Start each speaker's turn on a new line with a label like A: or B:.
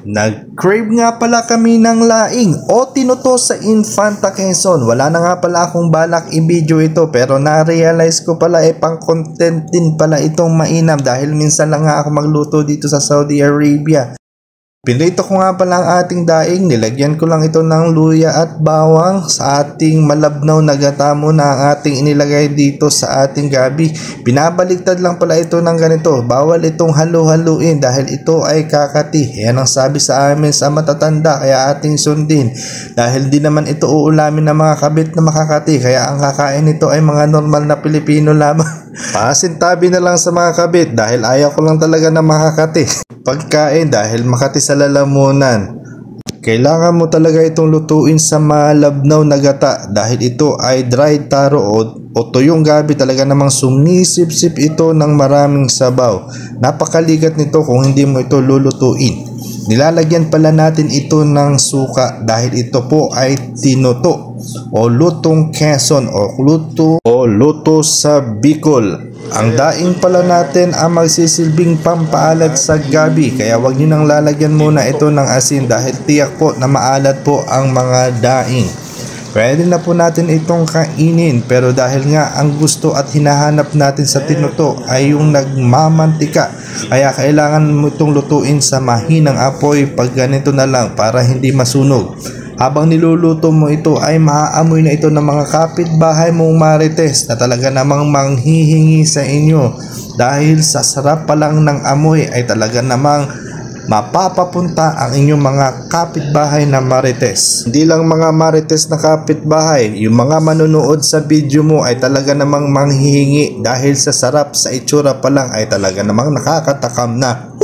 A: Nag-crave nga pala kami ng laing o tinuto sa Infanta Quezon. Wala na nga pala akong balak i-video ito pero na-realize ko pala pang content din pala itong mainam dahil minsan lang nga ako magluto dito sa Saudi Arabia. Pinrito ko nga pala ang ating daing, nilagyan ko lang ito ng luya at bawang sa ating malabnaw na gata muna ang ating inilagay dito sa ating gabi. Binabaligtad lang pala ito ng ganito, bawal itong halu-haluin dahil ito ay kakati. Yan ang sabi sa amin sa matatanda kaya ating sundin. Dahil di naman ito uulamin ng mga kabit na makakati kaya ang kakain nito ay mga normal na Pilipino lamang. Pasintabi na lang sa mga kabit dahil ayaw ko lang talaga na makakati. Pagkain dahil makati sa lalamunan. Kailangan mo talaga itong lutuin sa malabnaw na gata dahil ito ay dried taro o tuyong gabi, talaga namang sumisip-sip ito ng maraming sabaw. Napakaligat nito kung hindi mo ito lulutuin. Nilalagyan pala natin ito ng suka dahil ito po ay tinuto o lutong Quezon o luto sa Bicol. Ang daing pala natin ang magsisilbing pampaalat sa gabi kaya wag nyo nang lalagyan muna ito ng asin dahil tiyak po na maalat po ang mga daing. Pwede na po natin itong kainin pero dahil nga ang gusto at hinahanap natin sa tinuto ay yung nagmamantika kaya kailangan mo itong lutuin sa mahinang apoy pag ganito na lang para hindi masunog. Habang niluluto mo ito ay maaamoy na ito ng mga kapitbahay mong marites na talaga namang manghihingi sa inyo dahil sa sarap pa lang ng amoy ay talaga namang mapapapunta ang inyong mga kapitbahay na marites. Hindi lang mga marites na kapitbahay, yung mga manunood sa video mo ay talaga namang manghihingi dahil sa sarap, sa itsura pa lang ay talaga namang nakakatakam na.